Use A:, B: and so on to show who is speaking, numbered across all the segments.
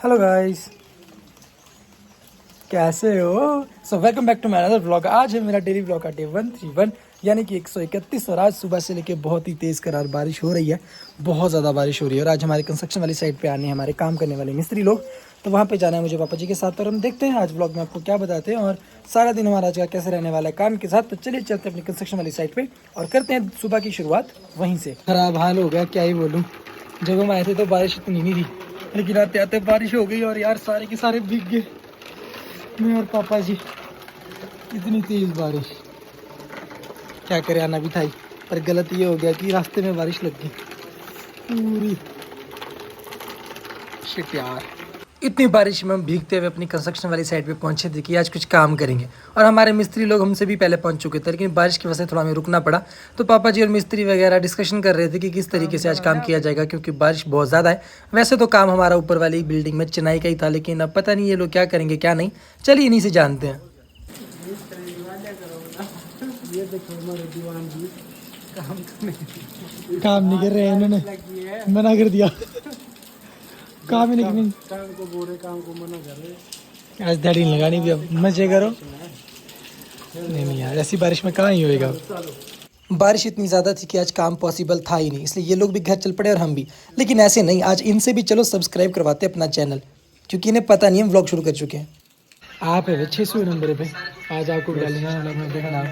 A: Hello guys, कैसे हो? So welcome back to my another vlog. आज है मेरा डेली व्लॉग का डे 131 यानी कि 131। और आज सुबह से लेके बहुत ही तेज़ करार बारिश हो रही है, बहुत ज़्यादा बारिश हो रही है। और आज हमारे कंस्ट्रक्शन वाली साइड पे आने हैं हमारे काम करने वाले मिस्त्री लोग, तो वहाँ पे जाना है मुझे पापा जी के साथ। और हम देखते हैं आज व्लॉग में आपको क्या बताते हैं और सारा दिन हमारा आज का कैसे रहने वाला है काम के साथ। तो चलिए चलते हैं अपनी कंस्ट्रक्शन वाली साइड पे और करते हैं सुबह की शुरुआत वहीं से। खराब हाल हो गया, क्या ही बोलूँ। जब हम आए थे तो बारिश इतनी नहीं थी, लेकिन आते आते बारिश हो गई और यार सारे के सारे भीग गए, मैं और पापा जी। इतनी तेज बारिश, क्या करे, आना भी था ही। पर गलत ये हो गया कि रास्ते में बारिश लग गई पूरी। शिट यार, इतनी बारिश में हम भीगते हुए अपनी कंस्ट्रक्शन वाली साइड पे पहुंचे थे कि आज कुछ काम करेंगे। और हमारे मिस्त्री लोग हमसे भी पहले पहुंच चुके थे, लेकिन बारिश की वजह से थोड़ा हमें रुकना पड़ा। तो पापा जी और मिस्त्री वगैरह डिस्कशन कर रहे थे कि किस तरीके से आज काम किया जाएगा, क्योंकि बारिश बहुत ज़्यादा है। वैसे तो काम हमारा ऊपर वाली बिल्डिंग में चिनाई का ही था, लेकिन अब पता नहीं ये लोग क्या करेंगे क्या नहीं। चलिए इन्हीं से जानते हैं। ये देखो हमारे दीवान जी काम नहीं कर रहे हैं, इन्होंने मना कर दिया। काम ही नहीं, काम को बोरे, काम को मना कर रहे। आज दिहाड़ी नहीं लगानी भी, अब मजे करो। नहीं यार, ऐसी बारिश में कहाँ ही होएगा। बारिश इतनी ज़्यादा थी कि आज काम पॉसिबल था ही नहीं, इसलिए ये लोग भी घर चल पड़े और हम भी। लेकिन ऐसे नहीं, आज इनसे भी चलो सब्सक्राइब करवाते अपना चैनल, क्योंकि इन्हें पता नहीं हम व्लॉग शुरू कर चुके हैं। आप है 600 नंबर पे, आज आपको डालूंगा।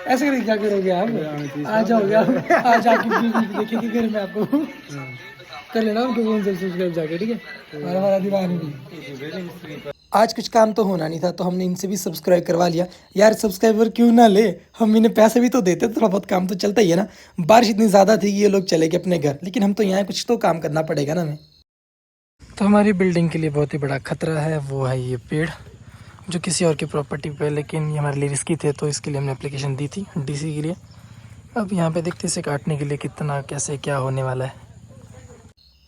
A: ऐसे करके क्या करोगे आप? आ जाओगे आप, आज आके देखेंगे घर में आपको। कर लेना उनको फोन से सब्सक्राइब जाके, ठीक है। और हमारा दीवान भी, आज कुछ काम तो होना नहीं था, तो हमने इनसे भी सब्सक्राइब करवा लिया। यार सब्सक्राइबर क्यों ना ले, हम इन्हें पैसे भी तो देते, थोड़ा बहुत काम तो चलता ही है ना। बारिश इतनी ज़्यादा थी कि ये लोग चले गए अपने घर, लेकिन हम तो यहाँ कुछ तो काम करना पड़ेगा ना हमें। तो हमारी बिल्डिंग के लिए बहुत ही बड़ा खतरा है, वो है ये पेड़ जो किसी और की प्रॉपर्टी पे, लेकिन ये हमारे लिए रिस्की थे, तो इसके लिए हमने एप्लीकेशन दी थी डीसी के लिए। अब यहाँ पे देखते इसे काटने के लिए कितना कैसे क्या होने वाला है।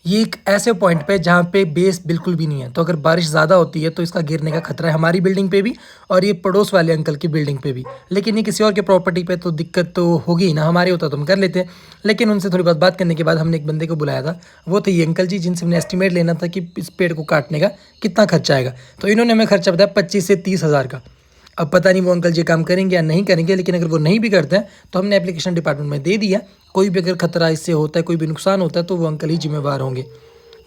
A: ये एक ऐसे पॉइंट पे जहाँ पे बेस बिल्कुल भी नहीं है, तो अगर बारिश ज़्यादा होती है तो इसका गिरने का खतरा है हमारी बिल्डिंग पे भी और ये पड़ोस वाले अंकल की बिल्डिंग पे भी। लेकिन ये किसी और के प्रॉपर्टी पे तो दिक्कत तो होगी ही ना, हमारे होता तो हम कर लेते। लेकिन उनसे थोड़ी बहुत बात करने के बाद हमने एक बंदे को बुलाया था, वो थे ये अंकल जी, जिनसे हमने एस्टिमेट लेना था कि इस पेड़ को काटने का कितना खर्चा आएगा। तो इन्होंने हमें खर्चा बताया 25 से 30 हज़ार का। अब पता नहीं वो अंकल जी काम करेंगे या नहीं करेंगे, लेकिन अगर वो नहीं भी करते हैं तो हमने एप्लीकेशन डिपार्टमेंट में दे दिया। कोई भी अगर खतरा इससे होता है, कोई भी नुकसान होता है, तो वो अंकल ही जिम्मेवार होंगे।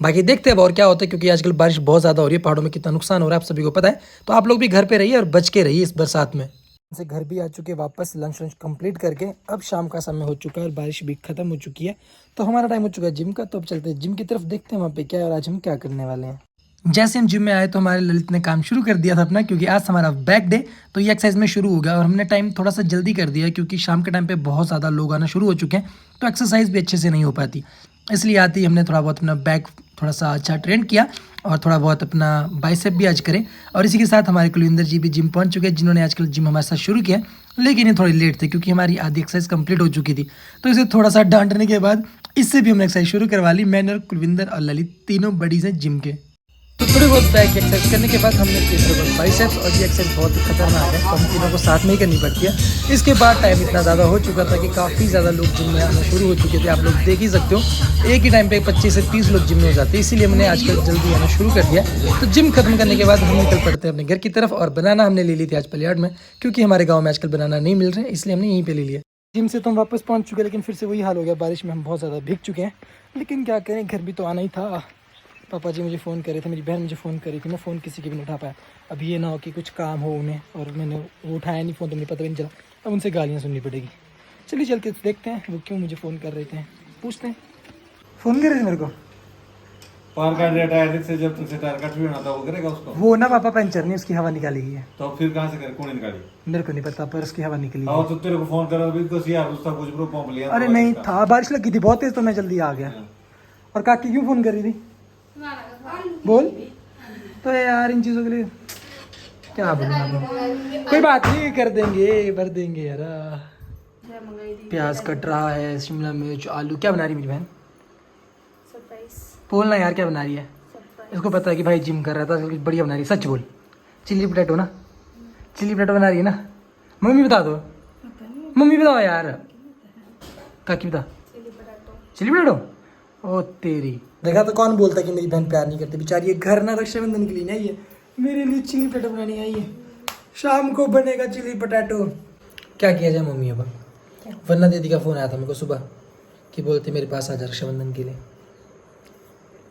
A: बाकी देखते हैं और क्या होता है, क्योंकि आजकल बारिश बहुत ज़्यादा हो रही है, पहाड़ों में कितना नुकसान हो रहा है आप सभी को पता है। तो आप लोग भी घर पे रहिए और बच के रहिए इस बरसात में। से घर भी आ चुके वापस, लंच वंच कंप्लीट करके। अब शाम का समय हो चुका है और बारिश भी खत्म हो चुकी है, तो हमारा टाइम हो चुका है जिम का। तो अब चलते हैं जिम की तरफ, देखते हैं वहाँ पे क्या है और आज हम क्या करने वाले हैं। जैसे हम जिम में आए तो हमारे ललित ने काम शुरू कर दिया था अपना, क्योंकि आज हमारा बैक डे, तो ये एक्सरसाइज में शुरू हो गया। और हमने टाइम थोड़ा सा जल्दी कर दिया, क्योंकि शाम के टाइम पे बहुत ज़्यादा लोग आना शुरू हो चुके हैं, तो एक्सरसाइज भी अच्छे से नहीं हो पाती। इसलिए आते ही हमने थोड़ा बहुत अपना बैक थोड़ा सा अच्छा ट्रेंड किया और थोड़ा बहुत अपना बाइसेप भी आज करें। और इसी के साथ हमारे कुलविंदर जी भी जिम पहुंच चुके हैं, जिन्होंने आजकल जिम हमारे साथ शुरू किया, लेकिन ये थोड़ी लेट थे क्योंकि हमारी आधी एक्सरसाइज कंप्लीट हो चुकी थी। तो इसे थोड़ा सा डांटने के बाद इससे भी हमने एक्सरसाइज शुरू करवा ली। मैंने और कुलविंदर और ललित तीनों बड़ी से जिम के। तो थोड़ी बहुत बैक एक्सरसाइज करने के बाद हमने किए थोड़े बहुत बाइसेप्स, और ये एक्सरसाइज बहुत ही खतरनाक है, तो हम तीनों को साथ में ही करनी पड़ती है। इसके बाद टाइम इतना ज़्यादा हो चुका था कि काफ़ी ज़्यादा लोग जिम में आना शुरू हो चुके थे, आप लोग देख ही सकते हो। एक ही टाइम पे 25 से 30 लोग जिम में हो जाते हैं, इसीलिए हमने आजकल जल्दी आना शुरू कर दिया। तो जिम खत्म करने के बाद हम निकल पड़ते हैं अपने घर की तरफ। और बनाना हमने ले ली थी आज पलियाड में, क्योंकि हमारे गाँव में आजकल बनाना नहीं मिल रहे, इसलिए हमने यहीं पर ले लिया। जिम से तो हम वापस पहुँच चुके, लेकिन फिर से वही हाल हो गया, बारिश में हम बहुत ज़्यादा भीग चुके हैं। लेकिन क्या करें, घर भी तो आना ही था। पापा जी मुझे फ़ोन कर रहे थे, मेरी बहन मुझे फ़ोन कर रही थी, मैं फ़ोन किसी की भी नहीं उठा पाया। अब ये ना हो कि कुछ काम हो उन्हें और मैंने वो उठाया नहीं फ़ोन, तो मुझे पता भी नहीं चला, अब उनसे गालियाँ सुननी पड़ेगी। चलिए चल के देखते हैं वो क्यों मुझे फ़ोन कर रहे थे, पूछते हैं। फ़ोन कर रहे थे मेरे को,
B: पार का टायर से जब तुमसे टायर कट भी होना था वो करेगा उसको।
A: वो ना पापा पंचर नहीं, उसकी हवा निकाली गई है।
B: तो फिर कहाँ से करे, कौन निकाली?
A: मेरे को नहीं पता, पर उसकी हवा निकली
B: और
A: है।
B: तो तेरे को फोन करा भी तो यार उसका कुछ प्रो पंप लिया।
A: अरे नहीं था, बारिश लगी थी बहुत तेज़, तो मैं जल्दी आ गया। और काकी क्यों फ़ोन कर रही थी, बोल। तो यार इन चीज़ों के लिए क्या बोलूँ, कोई बात नहीं, कर देंगे, भर देंगे यार। प्याज कट रहा है, शिमला मिर्च, आलू। क्या बना रही मेरी बहन, बोलना यार क्या बना रही है। इसको पता है कि भाई जिम कर रहा था, कुछ बढ़िया बना रही है, सच बोल। चिल्ली पोटैटो ना, चिल्ली पोटैटो बना रही है ना। मम्मी बता दो, मम्मी बताओ यार, काकी बता। चिल्ली पोटैटो, ओ तेरी, देखा तो कौन बोलता कि मेरी बहन प्यार नहीं करती, बेचारी ये घर ना रक्षाबंधन के लिए नहीं आई है, मेरे लिए चिली पटेटो बनाने आई है। शाम को बनेगा चिली पटेटो। क्या किया जाए मम्मी अब, वरना दीदी का फ़ोन आया था मेरे को सुबह कि बोलते मेरे पास आ जा रक्षाबंधन के लिए।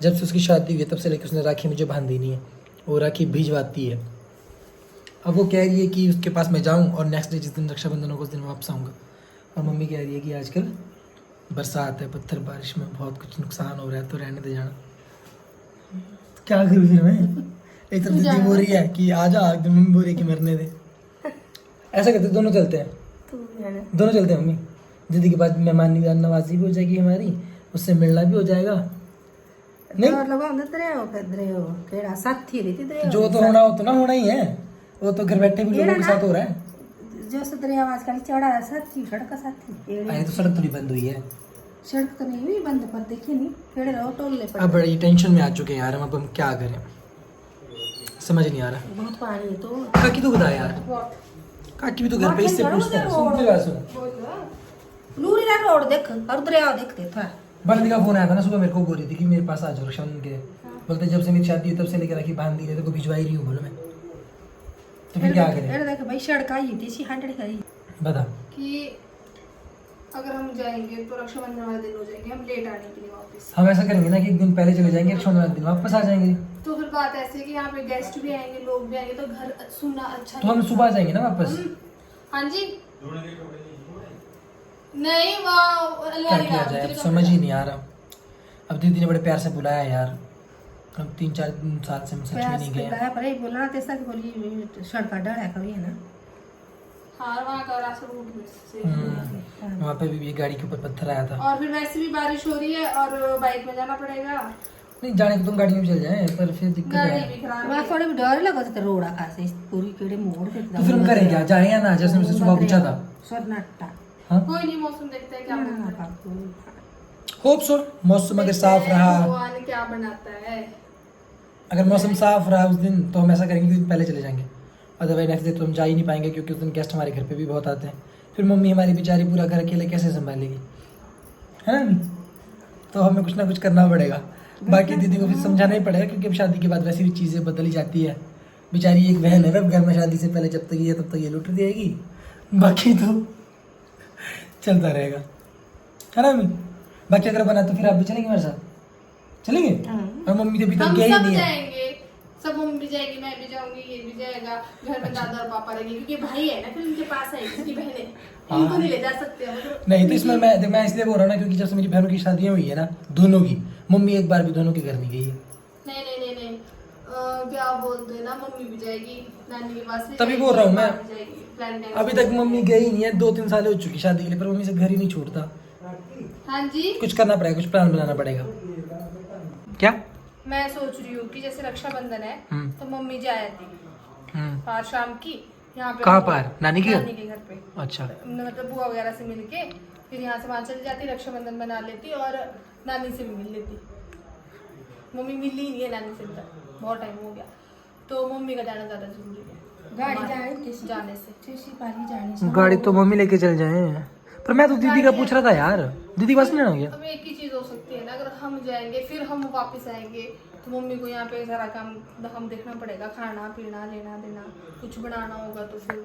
A: जब से उसकी शादी हुई है तब से लेकर उसने राखी मुझे बांधी नहीं है, वो राखी भिजवाती है। अब वो कह रही है कि उसके पास मैं जाऊँ और नेक्स्ट डे जिस दिन रक्षाबंधन होगा उस दिन वापस आऊँगा। और मम्मी कह रही है कि आजकल बरसात है, पत्थर बारिश में बहुत कुछ नुकसान हो रहा है, तो रहने दे जाना। क्या करूँ फिर मैं? एक तरफ दीदी बोल रही है कि आ जा, मम्मी बोल रही है कि मरने दे। ऐसा करते दोनों चलते हैं, दोनों चलते हैं मम्मी। दीदी के बाद मेहमान नवाजी भी हो जाएगी हमारी, उससे मिलना भी हो जाएगा। नहीं जो तो होना हो तो ना होना ही है, वो तो घर बैठे भी लोगों के साथ हो रहा है।
C: जो सदरिया आजकल चढ़ा है साथी, सड़क साथी।
A: अरे तो सड़क थोड़ी बंद हुई है,
C: सड़क तो नहीं हुई बंद, पर देखिए नहीं पेड़ रहो टोलने पर।
A: अब बड़ी टेंशन में आ चुके हैं यार हम, अब हम क्या करें समझ नहीं आ रहा।
C: बहुत पानी है तो
A: काकी तो बता यार, काकी भी तो घर पे, इससे पूछते हैं। सुन बात सुन,
C: नूरी ना रोड देख और दरिया देखते था।
A: बंदी का फोन आया था ना सुबह, मेरे को बोल रही थी कि मेरे पास आ जाओ रक्षाबंधन के। बोलते जब से मेरी शादी हुई तब से लेकर राखी बांध दी है, तो भिजवा ही रही हूँ बोलो मैं, तो फिर क्या करें?
C: अरे देख भाई सड़क आई थी, सी 100 खरी
A: बता
D: कि अगर हम जाएंगे तो रक्षाबंधन वाले दिन हो जाएंगे हम लेट आने के लिए वापस।
A: हम ऐसा करेंगे ना कि एक दिन पहले चले जाएंगे, रक्षाबंधन वाले दिन वापस आ जाएंगे।
D: तो फिर बात ऐसे है कि यहाँ पे गेस्ट भी आएंगे, लोग भी आएंगे, तो घर सुनना अच्छा
A: तो हम सुबह आ जाएंगे ना वापस।
D: हाँ जी नहीं वहाँ
A: क्या किया जाए अब समझ ही नहीं आ रहा। अब दीदी ने बड़े प्यार से बुलाया यार, हम 3-4 साल से हम सच में नहीं गए।
C: पर ये बोला तेसा कि बोली सड़क डर है कभी है ना।
D: हाँ वहाँ का रास्ता रूट से
A: वहाँ पे भी गाड़ी के ऊपर पत्थर आया था।
D: और फिर वैसे भी बारिश हो रही है और बाइक में जाना पड़ेगा।
A: नहीं जाने को तुम गाड़ी में चल जाए, पर फिर दिक्कत
D: गाड़ी
A: है।
D: भी खराब
C: वहाँ
D: है।
C: थोड़ी भी डर लगा था रोड आका से पूरी केड़े मोड़ के
A: तो फिर हम करें क्या, जाए या ना? जैसे मुझसे सुबह पूछा था।
C: सरनाटा
A: हाँ
D: कोई नहीं मौसम देखते हैं क्या बनता है।
A: होप सो मौसम अगर साफ रहा,
D: भगवान क्या बनाता है।
A: अगर मौसम साफ रहा उस दिन तो हम ऐसा करेंगे कि पहले चले जाएंगे। अदरवाइज नेक्स्ट डे तो हम जा ही नहीं पाएंगे, क्योंकि उस दिन गेस्ट हमारे घर पे भी बहुत आते हैं। फिर मम्मी हमारी बेचारी पूरा घर अकेले कैसे संभालेगी, है ना? तो हमें कुछ ना कुछ करना पड़ेगा। बाकी दीदी को फिर समझाना ही पड़ेगा, क्योंकि अब शादी के बाद वैसे भी चीज़ें बदली जाती है। बेचारी एक बहन है, घर में शादी से पहले जब तक ये तब तक ये लुट देगी, बाकी तो चलता रहेगा, है ना? बाकी अगर बना तो फिर आप भी चलेंगे मेरे साथ, चलेंगे? और मम्मी तो अभी तक
D: हम
A: गई
D: सब
A: नहीं है।
D: जाएंगे, सब मम्मी भी जाएगी, मैं भी जाऊंगी, ये भी जाएगा। घर में दादा और पापा रहेंगे, क्योंकि भाई है ना, फिर उनके पास आएगी, उसकी बहन है, इनको नहीं ले जा सकते हम।
A: नहीं तो इसमें मैं इसलिए बोल रहा हूँ ना, क्योंकि जब से मेरी बहनों की शादियाँ हुई है ना, दोनों की, मम्मी एक बार भी दोनों के घर नहीं गई है।
D: नहीं नहीं नहीं नहीं क्या बोलते हैं ना, मम्मी भी जाएगी नानी के पास।
A: तभी बोल रहा हूँ मैं।
D: प्लान
A: अभी तक मम्मी गई नहीं है, 2-3 साल हो चुकी शादी के लिए, पर मम्मी से घर ही नहीं छोड़ता।
D: हाँ जी
A: कुछ करना पड़ेगा, कुछ प्लान बनाना पड़ेगा। क्या?
D: मैं सोच रही हूँ कि जैसे रक्षाबंधन है तो मम्मी जाए थी पार शाम की यहाँ पे।
A: कहाँ पार? नानी के घर?
D: नानी के घर पे।
A: अच्छा
D: मतलब बुआ वगैरह से मिल के फिर यहाँ से वहाँ चली जाती, रक्षाबंधन बना लेती और नानी से भी मिल लेती। मम्मी मिली नहीं है नानी से भी, बहुत टाइम हो गया, तो मम्मी का जाना ज़्यादा जरूरी है।
C: गाड़ी
D: जाने से
C: चेसी पारी जाने से
A: गाड़ी तो मम्मी लेके चल जाए, पर मैं तो दीदी का पूछ रहा था यार, दीदी बस नहीं गया।
D: अब एक ही चीज़ हो सकती है ना, अगर हम जाएंगे फिर हम वापस आएंगे तो मम्मी को यहाँ पे सारा काम हम देखना पड़ेगा, खाना पीना लेना देना, कुछ बनाना होगा तो फिर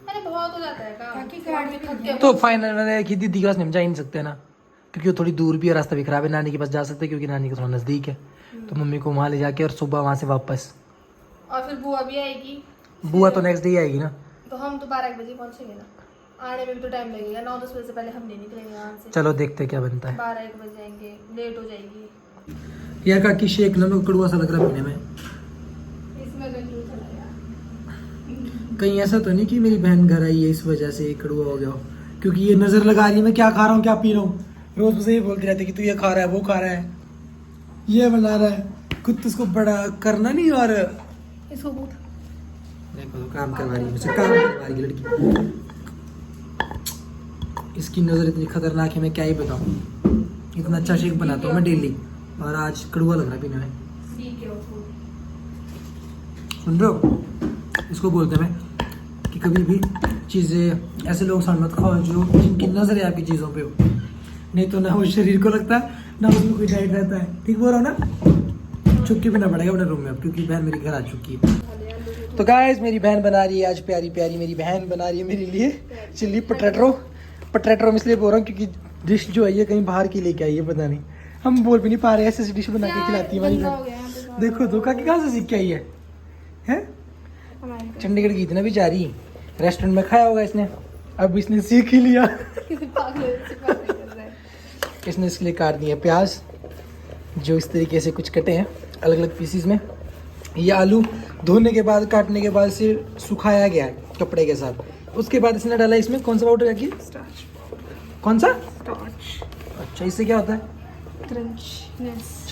D: अरे बहुत हो जाता है काम।
C: ताकि गाड़ी
D: थक के
A: तो फाइनल है कि दीदी के पास हम जा ही नहीं सकते ना, क्योंकि वो थोड़ी दूर भी है, रास्ता भी खराब है। नानी के पास जा सकते हैं क्योंकि नानी का थोड़ा नज़दीक है, तो मम्मी को वहाँ ले जाके और सुबह वहाँ से वापस।
D: और फिर बुआ भी आएगी।
A: बुआ तो नेक्स्ट डे आएगी ना,
D: तो हम तो 12 बजे पहुंचेंगे ना, आने में भी तो टाइम लगेगा। 9-10 बजे से पहले हम नहीं निकलेंगे यहाँ से।
A: चलो देखते क्या बनता है।
D: 12-1 बजे जाएंगे, लेट हो जाएगी।
A: यार काकी शेक ना, मेरे को कड़वा सा लग रहा है पीने में।
D: इसमें गंजू चला यार।
A: कहीं ऐसा तो नहीं कि मेरी बहन घर आई है इस वजह से ये कड़वा हो गया हो, क्योंकि ये नजर लगा रही है मैं क्या खा रहा हूँ क्या पी रहा हूँ। रोज मुझे ये बोलती रहती है कि तू ये खा रहा है वो खा रहा है ये बना रहा है, खुद तो उसको बड़ा करना नहीं। और
D: इसको पूछ
A: देखो तो काम करवा रही है मुझसे, काम करवा रही है लड़की। इसकी नज़र इतनी खतरनाक है, मैं क्या ही बताऊँ। इतना अच्छा शेक बनाता हूँ मैं डेली, और आज कड़वा लग रहा है पीने में। सुन रहे हो, इसको बोलते हैं मैं कि कभी भी चीज़ें ऐसे लोग साथ मत खाओ जो जिनकी नज़र है आपकी चीज़ों पे हो, नहीं तो ना वो शरीर को लगता है ना उसमें कोई डाइट रहता है। ठीक बोल रहा हूँ ना? चुटकी पीना पड़ेगा अपने रूम में अब, क्योंकि बहन मेरी घर आ चुकी है। तो गाइस मेरी बहन बना रही है आज, प्यारी प्यारी मेरी बहन बना रही है मेरे लिए चिल्ली पोटैटो। पोटैटो इसलिए बोल रहा हूँ क्योंकि डिश जो है ये कहीं बाहर की लेके आई है, पता नहीं, हम बोल भी नहीं पा रहे, ऐसे डिश बना के खिलाती है हमारी बहन। देखो धोखा की कहाँ से सीख के आई है, हैं? चंडीगढ़ की इतना भी जा रही, रेस्टोरेंट में खाया होगा इसने, अब इसने सीख ही लिया। इसने इसके लिए काट दिए प्याज, जो इस तरीके से कुछ कटे हैं अलग अलग पीसीज में। ये आलू धोने के बाद, काटने के बाद से सुखाया गया है कपड़े के साथ। उसके बाद इसने डाला इसमें कौन सा पाउडर है? कौन सा? अच्छा, इससे क्या होता है?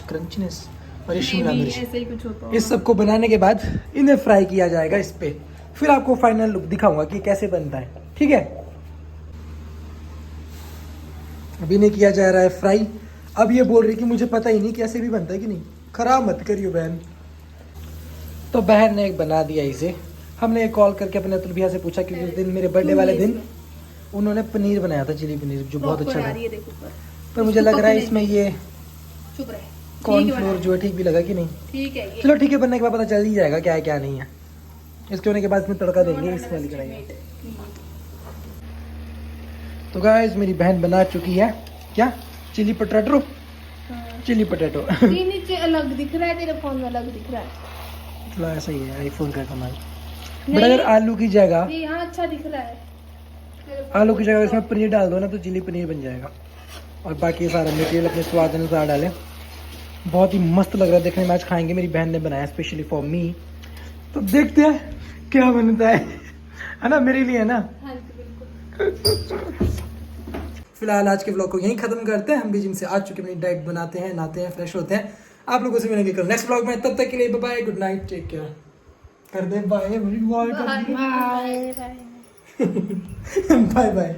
A: क्रंचनेस। और ये शिमला मिर्च,
D: ऐसे ही कुछ होता है।
A: इस सबको बनाने के बाद इन्हें फ्राई किया जाएगा इस पे, फिर आपको फाइनल लुक दिखाऊंगा कि कैसे बनता है। ठीक है, अभी इन्हें किया जा रहा है फ्राई। अब ये बोल रही कि मुझे पता ही नहीं कि ऐसे भी बनता है कि नहीं। खराब मत करियो बहन। तो बहन ने एक बना दिया इसे। हमने एक कॉल करके अपने अतुल भैया से पूछा क्योंकि उस दिन मेरे बर्थडे वाले दिन उन्होंने पनीर बनाया था, चिली पनीर, जो बहुत अच्छा था। पर मुझे लग रहा है इसमें ये कॉर्नफ्लोर जो है ठीक भी लगा कि नहीं।
D: ठीक है ये।
A: चलो ठीक है, बनने के बाद पता चल ही जाएगा क्या है क्या नहीं है। इसके होने के बाद इसमें तड़का देंगे इस वाली कढ़ाई में। तो गाइस मेरी बहन बना चुकी है क्या? Chilli potato. चिली पोटैटो
D: ये नीचे अलग दिख रहा है, तेरे फोन में अलग दिख रहा है।
A: थोड़ा ऐसा ही है आईफोन का कमाल। बट अगर आलू की जगह,
D: ये यहाँ अच्छा दिख रहा है।
A: आलू की जगह इसमें पनीर डाल दो ना तो चिली पनीर बन जाएगा। और बाकी सारा मटेरियल अपने स्वाद अनुसार डालें। बहुत ही मस्त लग रहा है देखने में। आज खाएंगे, मेरी बहन ने बनाया स्पेशली फॉर मी। तो देखते हैं क्या बनता है ना, मेरे लिए है ना।
D: हाँ जी बिल्कुल।
A: फिलहाल आज के व्लॉग को यहीं खत्म करते हैं। हम भी जिम से आ चुके, अपनी डाइट बनाते हैं, नहाते हैं, फ्रेश होते हैं। आप लोगों से मिलेंगे कल नेक्स्ट व्लॉग में। तब तक के लिए bye, good night, take care. कर दे bye, bye
D: bye bye.
A: Bye bye.